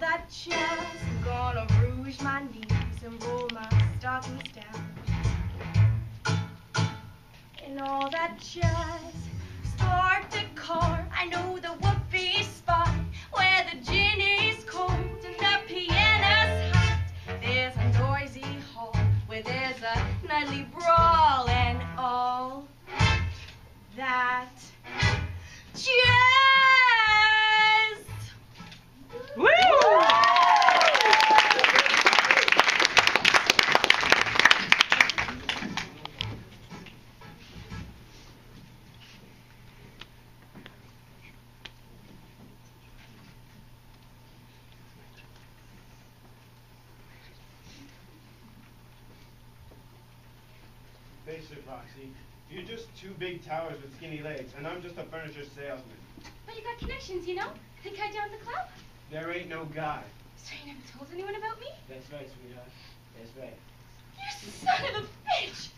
that jazz, I'm gonna rouge my knees and roll my stockings down. And all that jazz, start the car, I know the whoopee spot where the gin is cold and the piano's hot. There's a noisy hall where there's a nightly brawl and all that jazz. Woo! Face it, Roxy. You're just two big towers with skinny legs, and I'm just a furniture salesman. But you got connections, you know? The guy down at the club? There ain't no guy. So you never told anyone about me? That's right, sweetheart. That's right. You son of a bitch!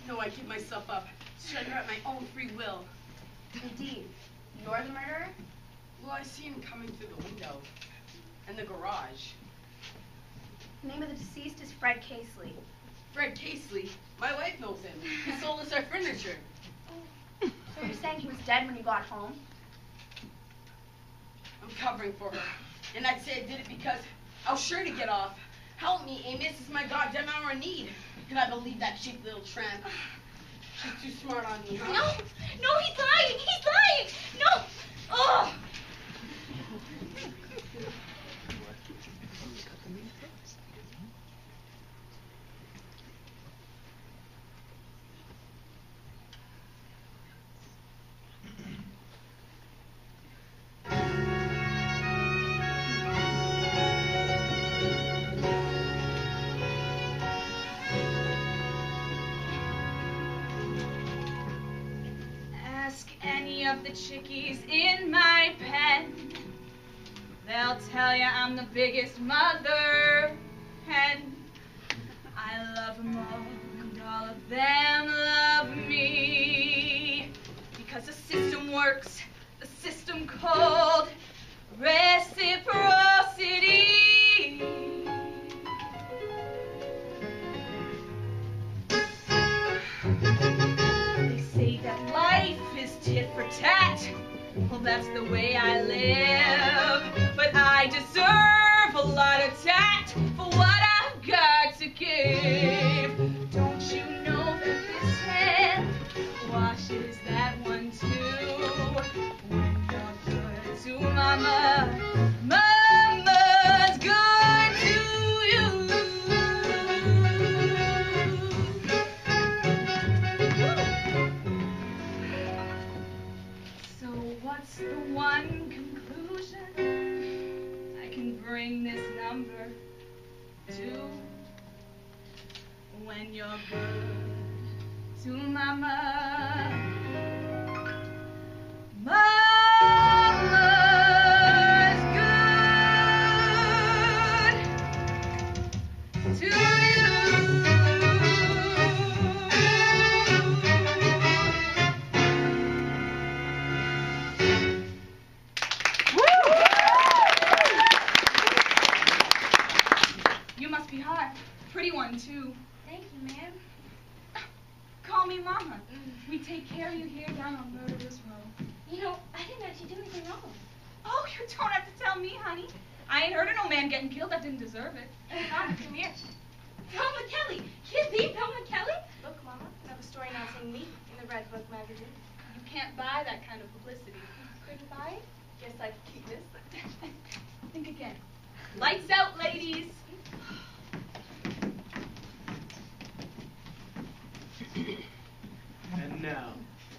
No, I give myself up. Surrender at my own free will. Indeed. You're the murderer? Well, I see him coming through the window. And the garage. The name of the deceased is Fred Casely. Fred Casely? My wife knows him. He sold us our furniture. So you're saying he was dead when you got home? I'm covering for her. And I'd say I did it because I was sure to get off. Help me, Amos. This is my goddamn hour of need. Can I believe that cheap little tramp? She's too smart on me, huh? No! No, he's lying! He's lying! No! Oh! Any of the chickies in my pen, they'll tell you I'm the biggest mother hen. I love them all, and all of them love me, because the system works, the system called reciprocity. They say that life is tit for tat. Well, that's the way I live. But I deserve a lot of tact for what I've got to give. Don't you know that this hand washes that one too? When you're good to mama, mama's good to you. So what's the one conclusion I can bring this number to? When you're good to mama, mama's good to you. You must be hot. Pretty one, too. Thank you, ma'am. Call me Mama. We take care of you here down on Murderer's Row. You know, I didn't actually do anything wrong. Oh, you don't have to tell me, honey. I ain't heard of no man getting killed that didn't deserve it. Mama, come here. Velma Kelly! Can't be Velma Kelly? Look, Mama, I have a story announcing me in the Red Book magazine. You can't buy that kind of publicity. Couldn't buy it? Guess I could keep this. Think again. Lights out, ladies. And now,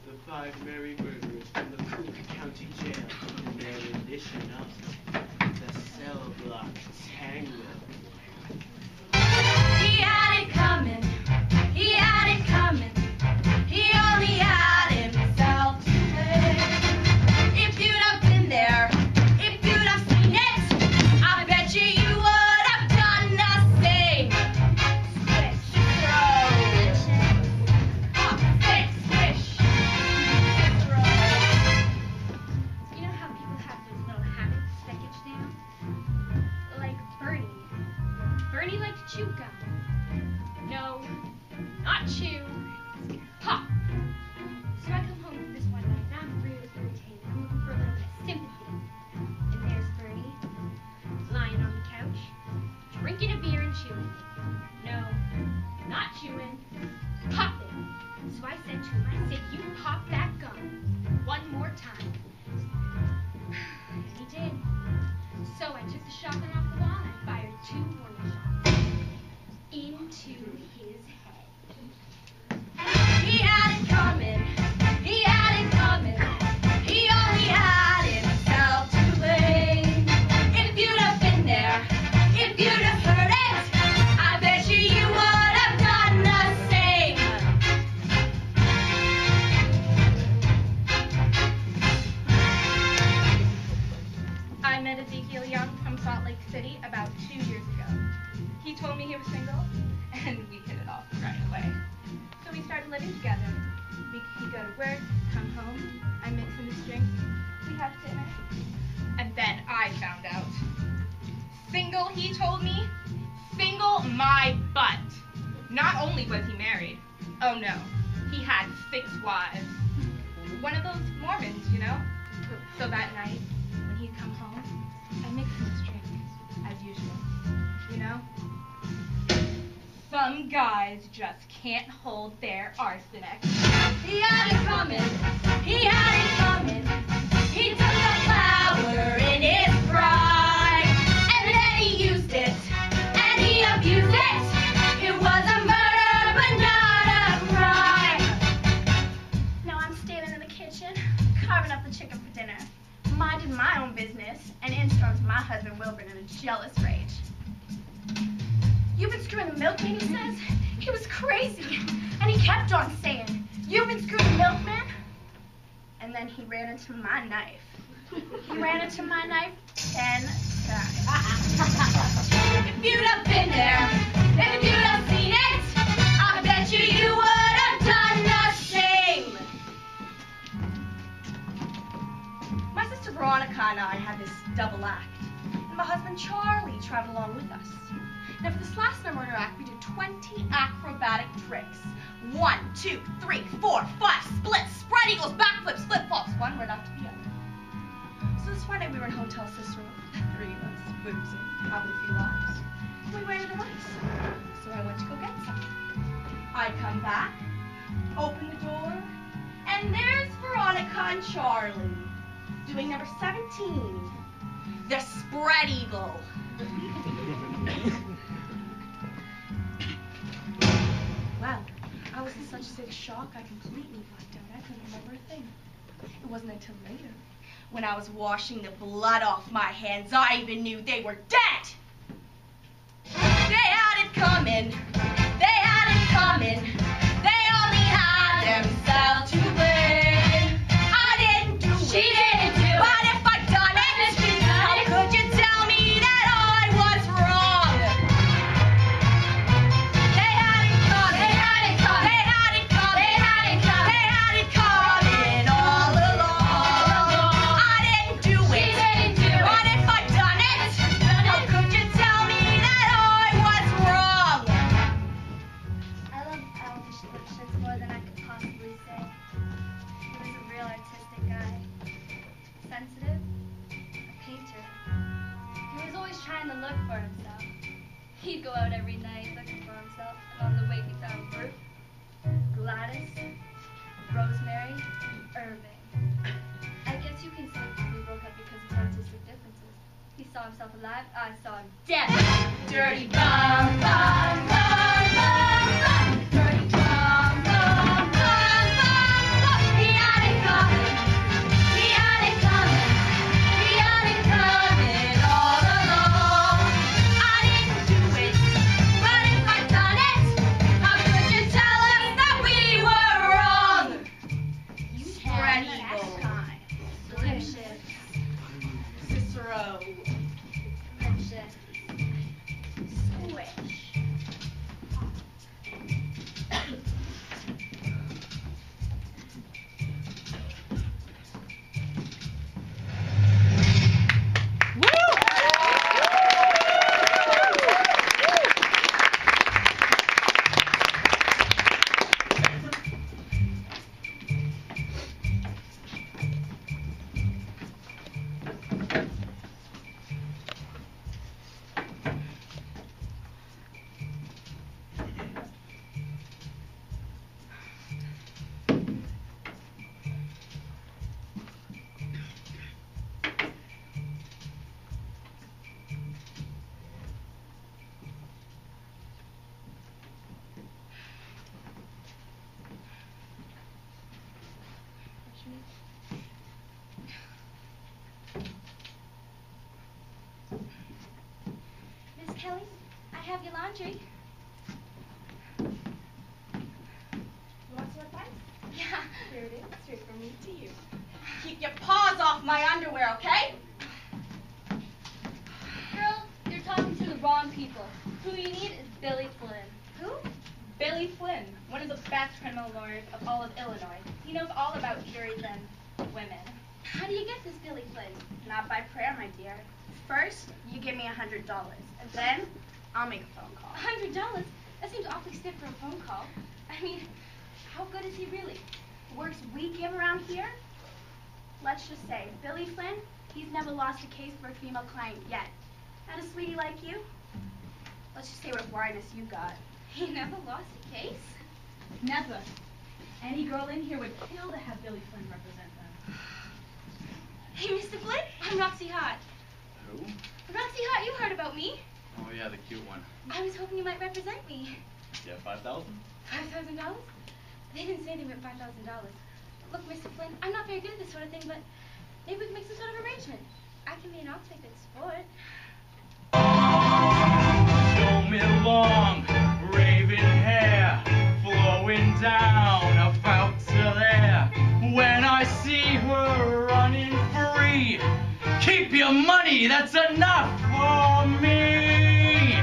the 5 merry murderers from the Cook County Jail in their rendition of the Cell Block Tango. He had it coming. He had it coming. He only had himself home, I mix him his drink, we have dinner. And then I found out. Single, he told me. Single my butt. Not only was he married, oh no, he had 6 wives. One of those Mormons, you know? So that night, when he'd come home, I mixed him his drink, as usual. You know? Some guys just can't hold their arsenic. He had it coming, he had it coming. He took the flower in his pride, and then he used it, and he abused it. It was a murder, but not a crime. Now I'm standing in the kitchen, carving up the chicken for dinner, minding my own business, and in storms my husband Wilbur in a jealous rage. You've been screwing the milkman, he says. He was crazy, and he kept on saying, "You've been screwing the milkman." And then he ran into my knife. He ran into my knife 10 times. If you'd have been there, if you'd have seen it, I bet you would have done the same. My sister Veronica and I had this double act, and my husband Charlie traveled along with us. Now for this last murder act, we did 20 acrobatic tricks. 1, 2, 3, 4, 5, splits, spread eagles, backflips, flip-flops, one right after the other. So this Friday we were in Hotel Cicero, the 3 of us, boozing, having a few laughs. We waited a race, so I went to go get some. I come back, open the door, and there's Veronica and Charlie, doing number 17, the spread eagle. Well, I was in such sick shock, I completely blacked out. I couldn't remember a thing. It wasn't until later, when I was washing the blood off my hands, I even knew they were dead. They had it coming. They had it coming. They only had themselves to blame. I didn't do it. She didn't do it. But if I'd done it, how could you tell me that I was wrong? They had it coming. They had it coming. They had it coming. They had it coming. They had it coming all along. I didn't do it. She didn't do it. But if I'd done it, how could you tell me that I was wrong? I love Alvin Lipschitz more than I could possibly say. He was a real artistic guy. Sensitive, a painter. He was always trying to look for himself. He'd go out every night looking for himself, and on the way he found Bert, Gladys, Rosemary, Irving. I guess you can say we broke up because of artistic differences. He saw himself alive, I saw him dead. Dirty bum, bum, bum, bum, bum. Dirty bum, bum, bum, bum, bum. He had it coming. He had it coming. He had it coming all along. I didn't do it, but if I'd done it, how could you tell us that we were wrong? Spread eagle. Lipschitz. Cicero. Lipschitz. Squish. Miss Kelly, I have your laundry. You want some advice? Yeah. Here it is, straight from me to you. Keep your paws off my underwear, okay? Girl, you're talking to the wrong people. Who you need is Billy Flynn. Who? Billy Flynn, one of the best criminal lawyers of all of Illinois. He knows all about juries and women. How do you get this, Billy Flynn? Not by prayer, my dear. First, you give me $100, and then I'll make a phone call. $100? That seems awfully stiff for a phone call. I mean, how good is he really? Works we give around here? Let's just say, Billy Flynn, he's never lost a case for a female client yet. And a sweetie like you? Let's just say what a blindness you got. He never lost a case? Never. Any girl in here would kill to have Billy Flynn represent them. Hey, Mr. Flynn, I'm Roxy Hart. Who? Roxy Hart, you heard about me. Oh, yeah, the cute one. I was hoping you might represent me. Yeah, 5,000? $5,000? They didn't say they were $5,000. Look, Mr. Flynn, I'm not very good at this sort of thing, but maybe we can make some sort of arrangement. I can be an outfitted sport. Show me long, raven hair, flowing down about to there. When I see her running free, keep your money, that's enough for me.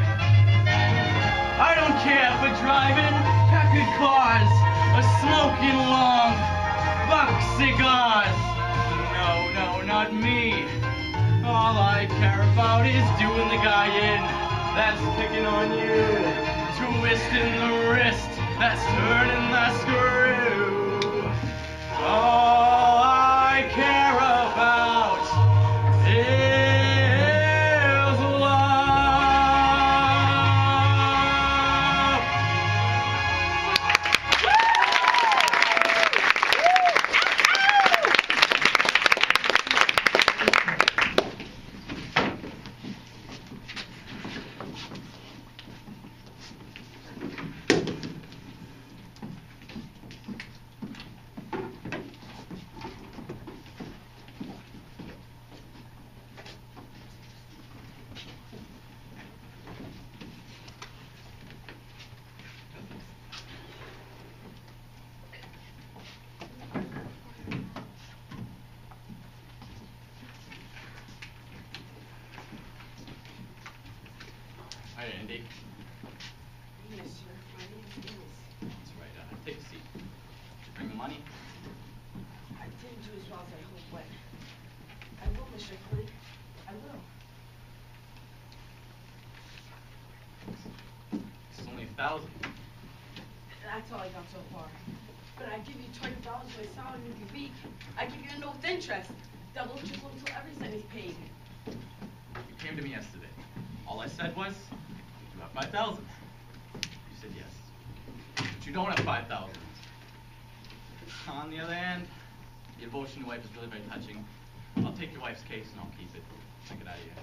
I don't care for driving Packard cars or smoking long box cigars. No, no, not me. All I care about is doing the guy in that's picking on you, twisting the wrist that's turning the screw. All I care about is love. Hi, Andy. Yes, sir. My name is Dennis. That's right. Take a seat. Did you bring the money? I didn't do as well as I hoped, but I will, Mr. Flynn. I will. It's only 1,000. That's all I got so far. But I give you $20 my salary every week. I give you a no interest. Double, triple until every cent is paid. You came to me yesterday. All I said was, you have 5,000. You said yes. But you don't have 5,000. On the other hand, your devotion to your wife is really very touching. I'll take your wife's case and I'll keep it. Take it out of here.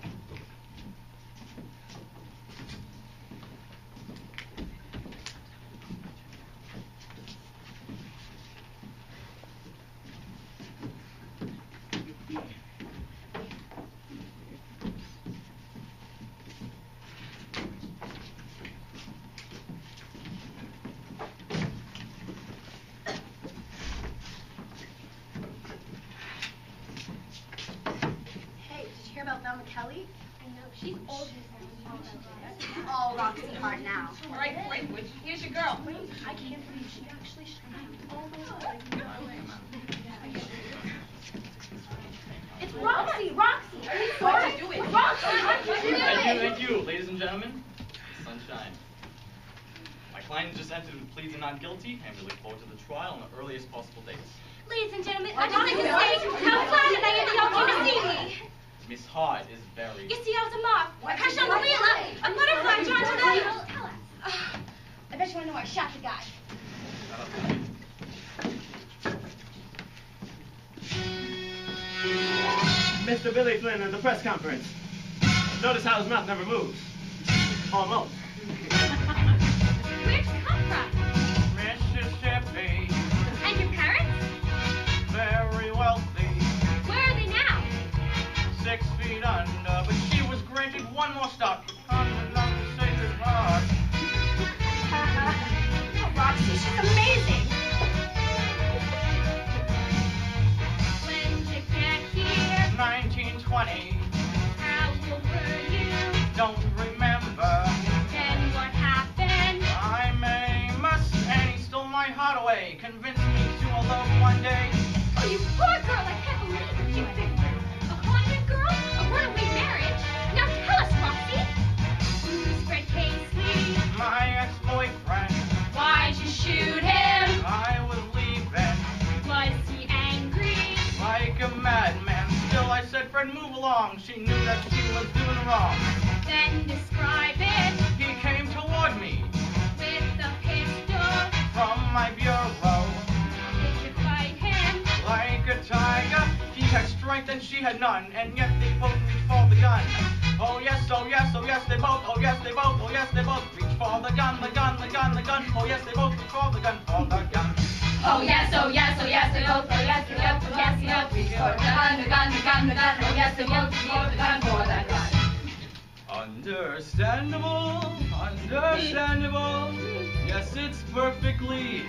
Hey, did you hear about Velma Kelly? I know, she's old as All Roxy Hart now. All right, great. Here's your girl. I can't believe she actually screamed. It's Roxy! Roxy! Are you sorry? Why'd you do it? Roxy, how'd you do it? Thank you, ladies and gentlemen. Sunshine. My client just entered with pleas of not guilty, and we look forward to the trial on the earliest possible dates. Ladies and gentlemen, I'd just like to say how flattered I am that y'all came to see me. Miss Hart is very... You see, I was a moth, a crush on gorilla, a butterfly drawn to the... I bet you want to know where I shot the guy. Mr. Billy Flynn at the press conference. Notice how his mouth never moves. Almost. Where'd you come from? Mississippi, And your parents? very wealthy, Where are they now? 6 feet under, but she was granted one more stop on the Sacred Heart. Oh, Roxy, she's amazing. When you get here, 1920, how old were you? don't remember. Can boyfriend move along. She knew that she was doing wrong. Then describe it He came toward me with a pistol. from my bureau. Did you fight him? Like a tiger, he had strength and she had none, and yet they both reached for the gun. Oh yes, oh yes, oh yes, they both, oh yes, they both, oh yes, they both reached for the gun, the gun, the gun, the gun. Oh yes, they both reached for the gun, for the gun. Oh yes, oh yes, oh yes, they both, oh yes, they both, oh yes, they both reach for the gun, the gun, the gun, the gun. Oh yes, they both reach for the gun, for the gun. Understandable, understandable. Yes, it's perfectly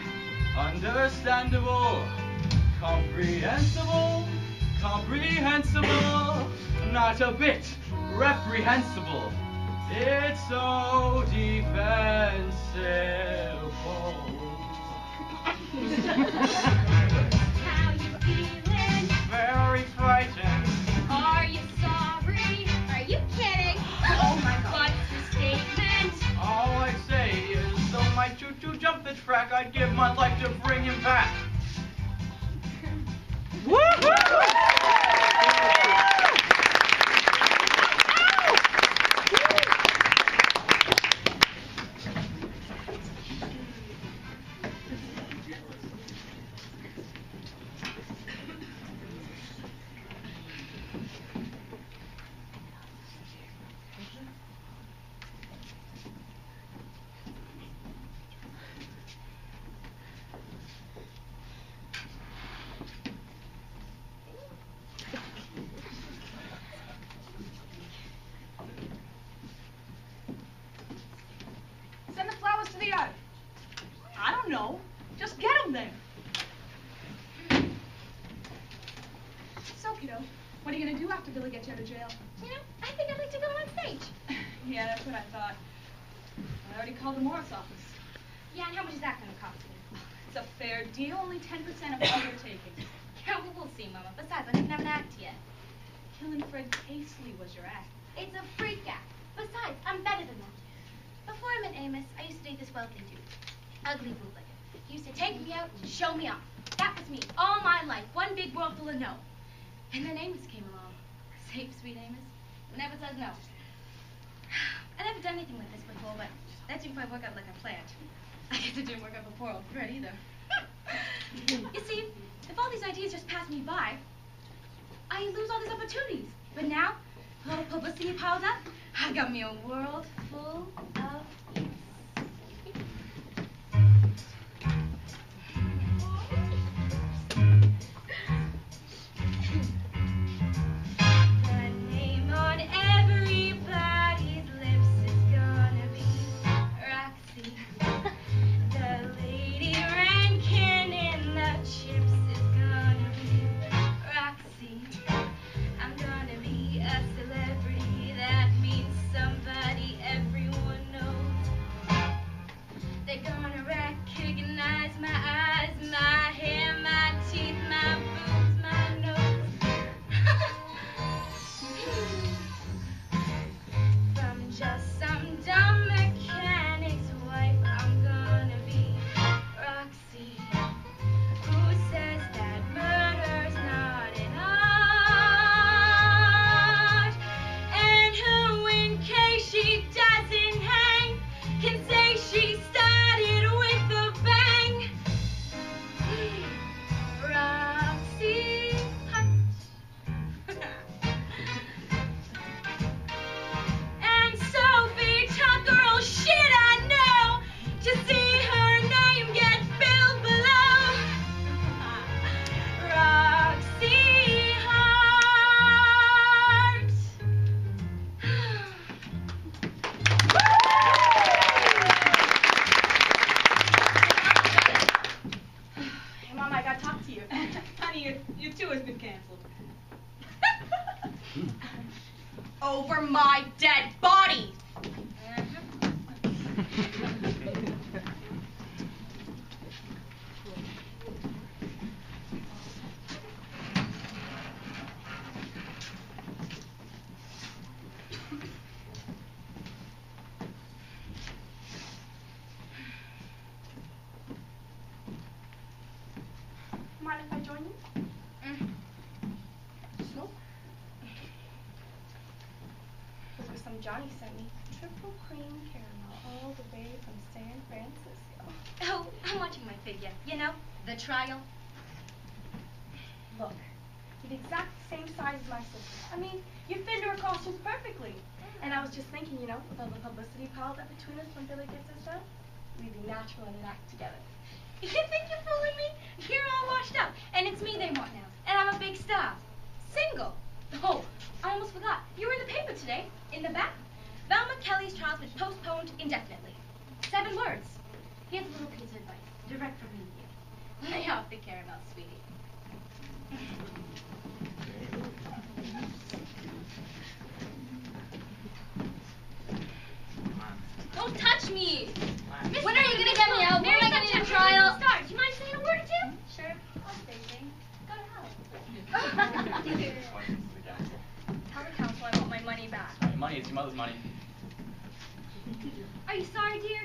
understandable. Comprehensible, comprehensible. Not a bit reprehensible. It's so defensible. How you feeling? Very frightened. Are you sorry? Are you kidding? Oh my God. What's the statement? All I say is, though my choo-choo jumped the track, I'd give my life to bring him back. Send the flowers to the yard. I don't know. Just get them there. So, kiddo, what are you going to do after Billy gets you out of jail? You know, I think I'd like to go on stage. Yeah, that's what I thought. I already called the Morris office. Yeah, and how much is that going to cost me? It's a fair deal, only 10% of all you're taking. Yeah, well, we'll see, Mama. Besides, I didn't have an act yet. Killing Fred Casely was your act. It's a freak act. Besides, I'm better than that. Before I met Amos, I used to date this wealthy dude. Ugly bootlegger. He used to take me out and show me off. That was me all my life. One big world full of no. And then Amos came along. Safe, sweet Amos. Who never says no. I never done anything like this before, but that didn't quite work out like I planned. I guess it didn't work out for poor old Fred either. You see, if all these ideas just pass me by, I lose all these opportunities. But now, with all the publicity piled up, I've got me a world full of eats. The name on everybody's lips is gonna be Roxy. The lady ranking in the chips is gonna be Roxy. I'm gonna be a celebrity. That means somebody everyone knows. They're gonna recognize my eyes, my hair, my teeth, my boobs, my nose. From just some dumb mechanic's wife, I'm gonna be Roxy. Who says that murder's not an art? And who, in case she doesn't hang, can say she started with a bang? Roxy Hunt. And Sophie Tucker, oh shit, I know, to see her name get billed below. Roxy Hart. Hey, Mom, I gotta talk to you. Honey, your tour has been canceled. Over my dead body. Mind if I join you? Smoke? And Johnny sent me triple cream caramel all the way from San Francisco. Oh, I'm watching my figure. You know, the trial. Look, you're the exact same size as my sister. I mean, you fit into her costumes perfectly. And I was just thinking, you know, with all the publicity piled up between us when Billy gets us done, we'd be natural in an act together. You think you're fooling me? You're all washed up, and it's me they want now. And I'm a big star. Single. Oh, I almost forgot. You were in the paper today, in the back. Velma Kelly's trial was postponed indefinitely. 7 words. Here's a little piece of advice, direct from me to you. Lay off the caramel, sweetie. Don't touch me! When are you going to get me out? When am I going to do the trial? Start. Do you mind saying a word or two? Sure, I'll say things. Go to hell. Tell the council I want my money back. Your money is your mother's money. Are you sorry, dear?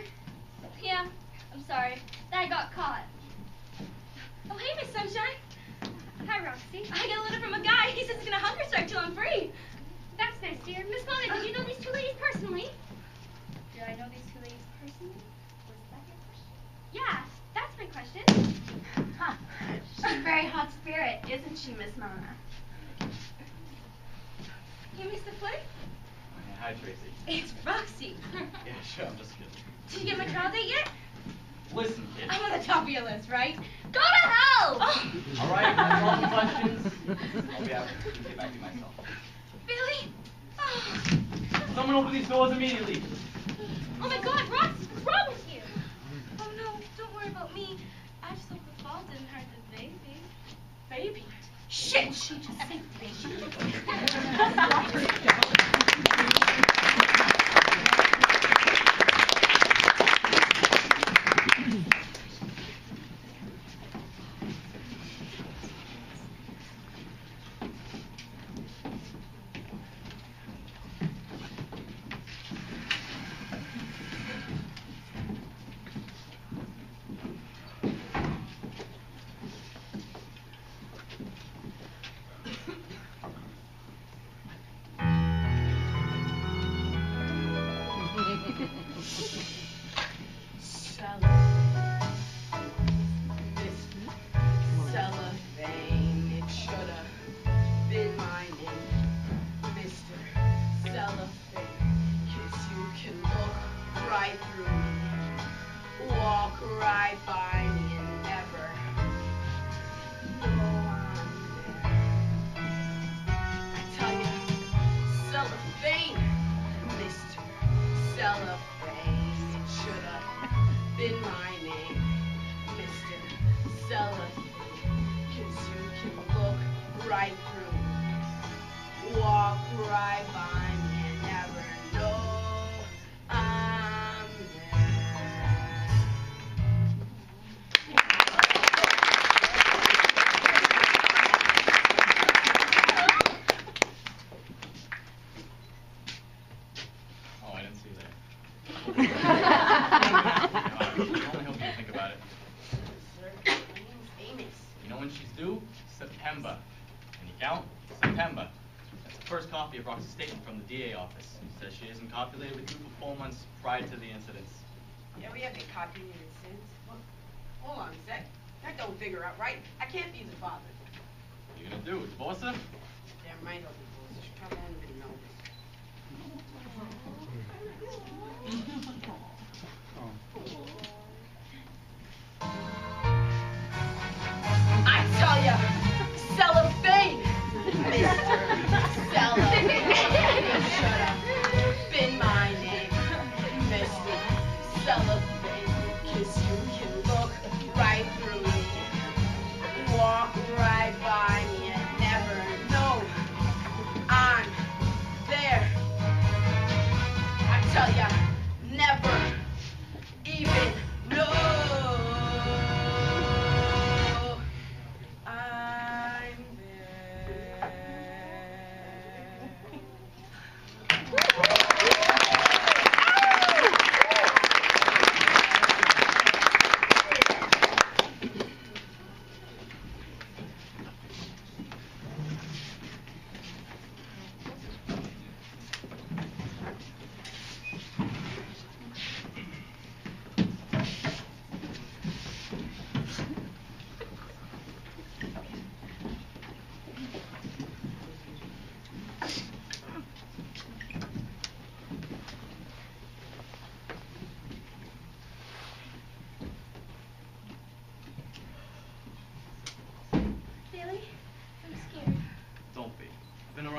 Yeah, I'm sorry. That I got caught. Oh, hey, Miss Sunshine. Hi, Roxy. I got a letter from a guy. He says he's going to hunger strike till I'm free. That's nice, dear. Miss Mona, did you know these 2 ladies personally? Do I know these 2 ladies personally? Was that your question? Yeah, that's my question. Huh. She's a very hot spirit, isn't she, Miss Mona? You missed the play? Hi, Tracy. It's Roxy. Yeah, sure, I'm just kidding. Did you get my trial date yet? Listen, kid. I'm on the top of your list, right? Go to hell! Oh. All right, all the questions. I'll be happy to get back to you myself. Billy? Oh. Someone open these doors immediately. Oh my God, Rox, what's wrong with you? Oh no, don't worry about me. I just hope the fall didn't hurt the baby. Baby? Shit, she just said baby. September. Can you count? September. That's the first copy of Rox's statement from the DA office. It says she isn't copulated with you for 4 months prior to the incidents. Yeah, we haven't copied it since. Well, hold on a sec. That don't figure out right. I can't be the father. What are you gonna do? Divorce her? Damn right I'll divorce her. She probably won't even know this. I tell ya, cellophane, Mr. Cellophane. Shut up. Been my name, Mr. Cellophane. 'Cause you can look right through me, walk right by me, and never know I'm there. I tell ya, never even know. I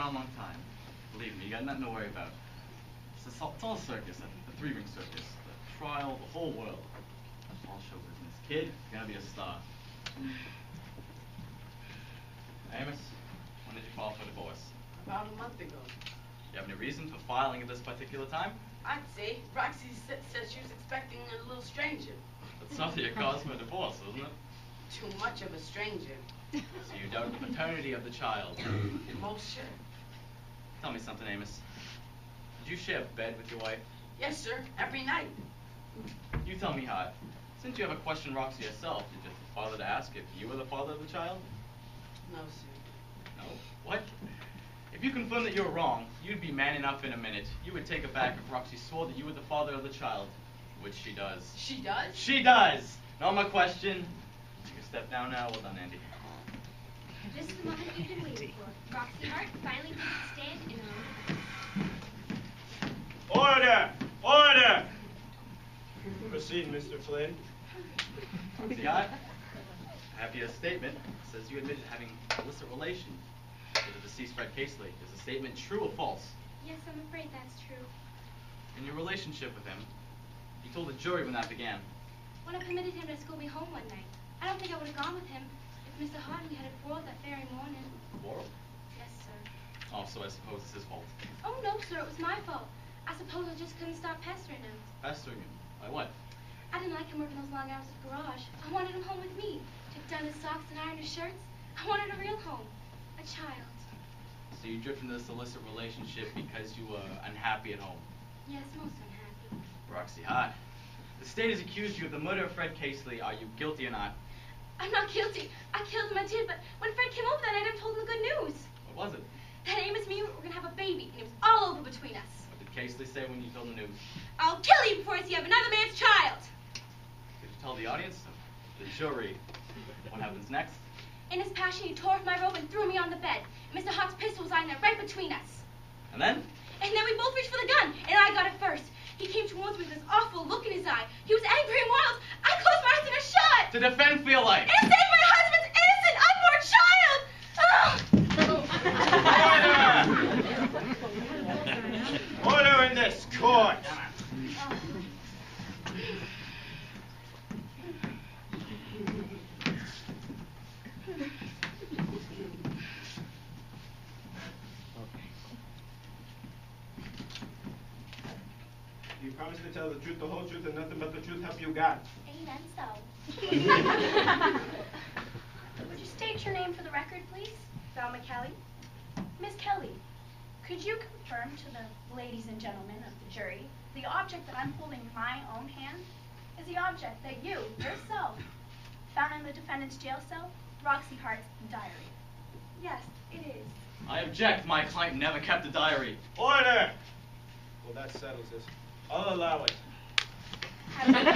around a long time. Believe me, you got nothing to worry about. It's all a circus, a three-ring circus. The trial, the whole world. All show business. Kid, you're gonna be a star. Amos, when did you file for divorce? About a month ago. You have any reason for filing at this particular time? I'd say Roxy said she was expecting a little stranger. That's something a cause for divorce, isn't it? Too much of a stranger. So you doubt the paternity of the child. Most sure. Tell me something, Amos. Did you share a bed with your wife? Yes, sir. Every night. You tell me, Hart. Since you have a question Roxy herself, did your father to ask if you were the father of the child? No, sir. No? What? If you confirm that you're wrong, you'd be man enough in a minute. You would take it back if Roxy swore that you were the father of the child. Which she does. She does? She does! No more question. Take a step down now. Well done, Andy. This is the moment you've been waiting for. Roxy Hart finally takes a stand in her own. Order! Order! Proceed, Mr. Flynn. See, I have here a statement. It says you admitted having illicit relations with the deceased Fred Casely. Is the statement true or false? Yes, I'm afraid that's true. In your relationship with him, you told the jury when that began. When I permitted him to escort me home one night, I don't think I would have gone with him if Mr. Hart and we had a quarrel that very morning. Quarrel? Yes, sir. Oh, so I suppose it's his fault. Oh, no, sir, it was my fault. I suppose I just couldn't stop pestering him. Pestering him? By what? I didn't like him working those long hours at the garage. I wanted him home with me. Took down his socks and ironed his shirts. I wanted a real home. A child. So you drifted into this illicit relationship because you were unhappy at home. Yes, most unhappy. Roxy Hart, the state has accused you of the murder of Fred Casely. Are you guilty or not? I'm not guilty. I killed him, I did, but when Fred came over that night, I told him the good news. What was it? That Amos and me were going to have a baby, and it was all over between us. What did Casely say when you told the news? I'll kill you before I see you have another man's child. Did you tell the audience? The jury. What happens next? In his passion, he tore off my robe and threw me on the bed. Mr. Hart's pistol was lying there right between us. And then? And then we both reached for the gun, and I got it first. He came towards me with this awful look in his eye. He was angry and wild. I closed my eyes and I shot. To defend for your life. And to save my husband's innocent, unborn child. Order in this court! You promise to tell the truth, the whole truth, and nothing but the truth, help you God. Amen, so. Would you state your name for the record, please? Velma Kelly. Miss Kelly, could you confirm to the ladies and gentlemen of the jury the object that I'm holding in my own hand is the object that you, yourself, found in the defendant's jail cell, Roxy Hart's diary? Yes, it is. I object. My client never kept a diary. Order! Well, that settles this. I'll allow it. Haven't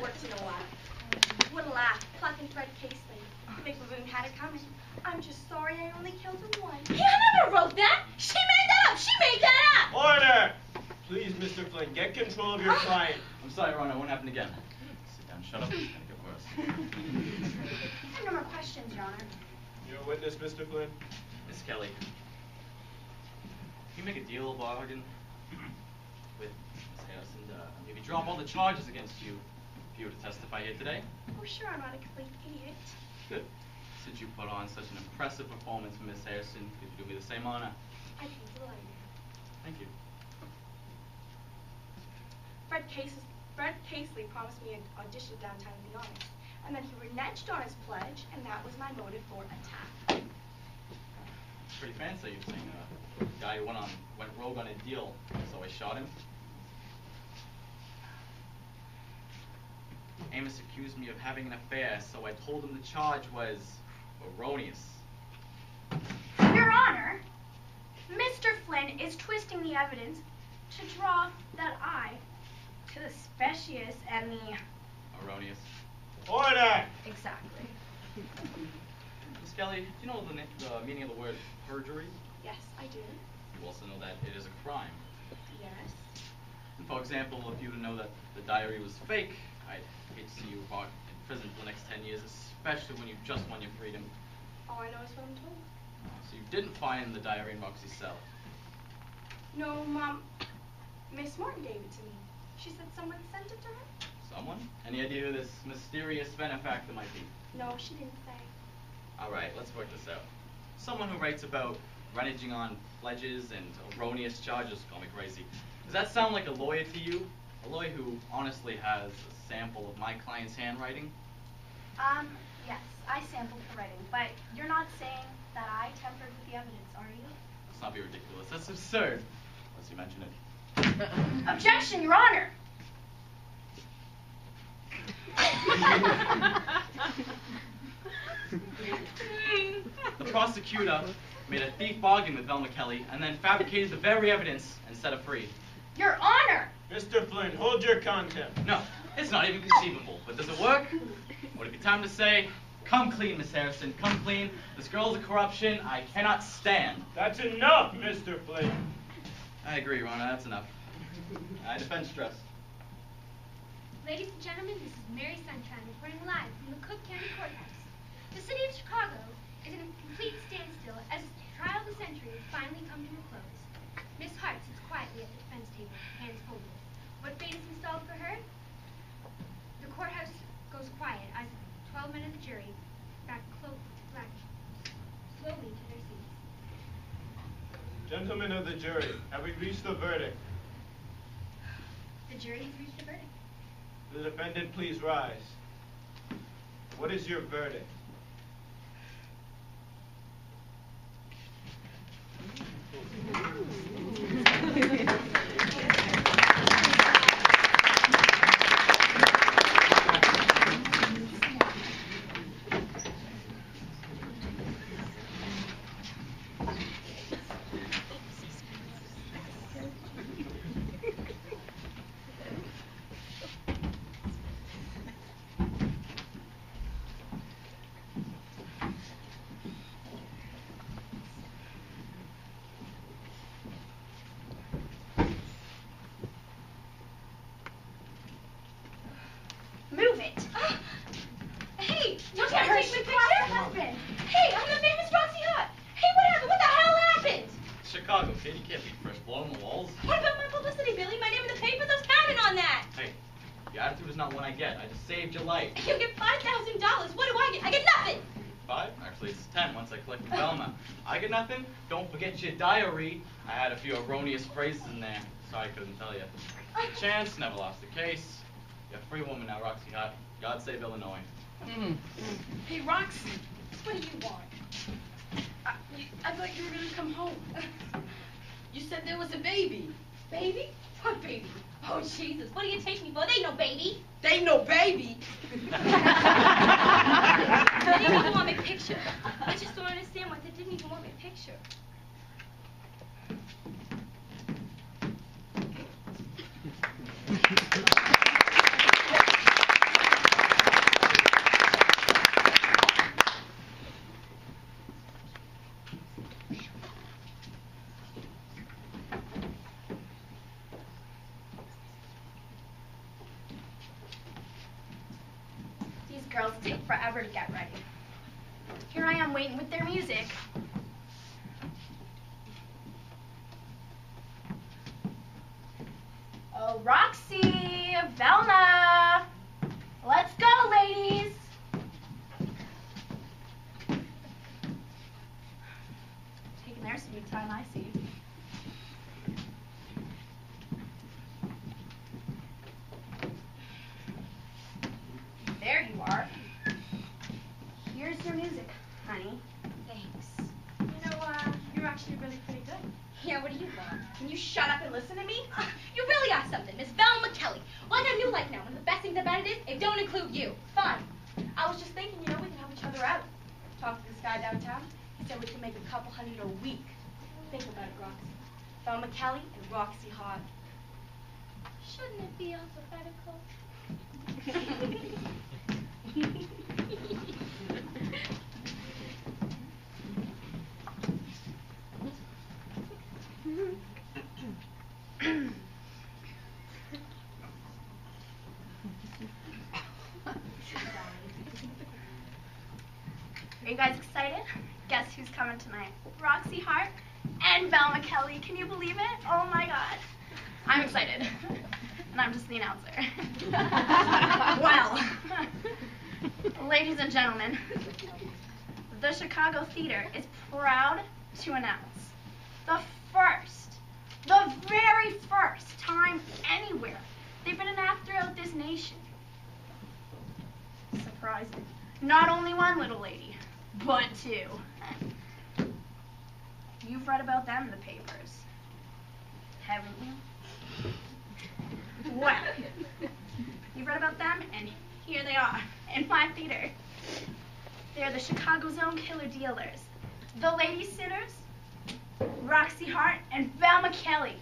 worked in a while. What a laugh, plucking Fred Casely. Big Baboon had it coming. I'm just sorry I only killed him once. Yeah, I never wrote that. She made that up. She made that up. Order! Please, Mr. Flynn, get control of your client. I'm sorry, Ron. It won't happen again. Sit down. Shut up. It's gonna get worse. I have no more questions, Your Honor. You're a witness, Mr. Flynn? Miss Kelly, can you make a deal, bargain with Miss Harrison? Maybe drop all the charges against you if you were to testify here today? Oh, sure, I'm not a complete idiot. Good. Since you put on such an impressive performance for Miss Harrison, could you do me the same honor? I'd be delighted. Thank you. Fred Casely promised me an audition downtown in the Honest, and then he reneged on his pledge, and that was my motive for attack. Pretty fancy, you're saying. The guy who went rogue on a deal, so I shot him. Amos accused me of having an affair, so I told him the charge was erroneous. Your Honor, Mr. Flynn is twisting the evidence to draw that eye to the specious and the... Erroneous. Order! Exactly. Miss Kelly, do you know the meaning of the word perjury? Yes, I do. You also know that it is a crime. Yes. And for example, if you were to know that the diary was fake, I'd hate to see you rot in prison for the next 10 years, especially when you just won your freedom. All I know is what I'm told. So you didn't find the diary in Roxy's cell? No, Mom. Miss Morton gave it to me. She said someone sent it to her. Someone? Any idea who this mysterious benefactor might be? No, she didn't say. All right, let's work this out. Someone who writes about reneging on pledges and erroneous charges, call me crazy. Does that sound like a lawyer to you? A lawyer who honestly has a sample of my client's handwriting? Yes, I sampled her writing, but you're not saying that I tampered with the evidence, are you? Let's not be ridiculous. That's absurd. Unless you mention it. Objection, Your Honor! The prosecutor made a thief bargain with Velma Kelly and then fabricated the very evidence and set her free. Your Honor! Mr. Flynn, hold your contempt. No, it's not even conceivable. But does it work? Would it be time to say, come clean, Miss Harrison, come clean. This girl's a corruption I cannot stand. That's enough, Mr. Flynn. I agree, Your Honor, that's enough. I defend stress. Ladies and gentlemen, this is Mary Sunshine reporting live from the Cook County Courthouse. The city of Chicago is in a complete standstill as the trial of the century has finally come to a close. Miss Hart sits quietly at the defense table, hands folded. What fate is installed for her? The courthouse goes quiet as 12 men of the jury back slowly to their seats. Gentlemen of the jury, have we reached the verdict? The jury has reached a verdict. The defendant, please rise. What is your verdict? Move it! Hey, You don't can't try to hurt take my me, picture. husband! Hey, I'm the famous Roxy Hart. Hey, what happened? What the hell happened? Chicago, kid, you can't be fresh blood on the walls. What about my publicity, Billy? My name in the papers? I was counting on that. Hey, your attitude is not one I get. I just saved your life. You get $5,000. What do I get? I get nothing. 5? Actually, it's 10 once I collect from Velma. I get nothing? Don't forget your diary. I had a few erroneous phrases in there. Sorry I couldn't tell you. Chance, never lost a case. You're a free woman now, Roxy Hart. God save Illinois. Hey, Roxy, what do you want? I thought you were going to come home. You said there was a baby. Baby? What baby? Oh, Jesus. What do you take me for? They ain't no baby. They ain't no baby. They didn't even want my picture. I just don't understand why they didn't even want my picture. These girls take forever to get ready. Here I am waiting with their music. Oh, Roxy, Velma. Let's go, ladies. Taking their sweet time, I see. There you are. Here's your music, honey. Thanks. You know, you're actually really pretty good. Yeah, what do you want? Can you shut up and listen to me? You really are something, Miss Velma Kelly. Well, I got a new life now, and the best thing about it is it don't include you. Fun. I was just thinking, you know, we can help each other out. Talked to this guy downtown. He said we can make a couple hundred a week. Think about it, Roxy. Velma Kelly and Roxy Hart. Shouldn't it be alphabetical? Are you guys excited? Guess who's coming tonight? Roxy Hart and Velma Kelly. Can you believe it? Oh my God. I'm excited. And I'm just the announcer. Well, ladies and gentlemen, the Chicago Theater is proud to announce the very first time anywhere they've been an act throughout this nation. Surprising. Not only one little lady, but two. You've read about them in the papers, haven't you? Well, you've read about them, and here they are, in my theater. They're the Chicago's own killer dealers, the Lady Sinners, Roxy Hart, and Velma Kelly.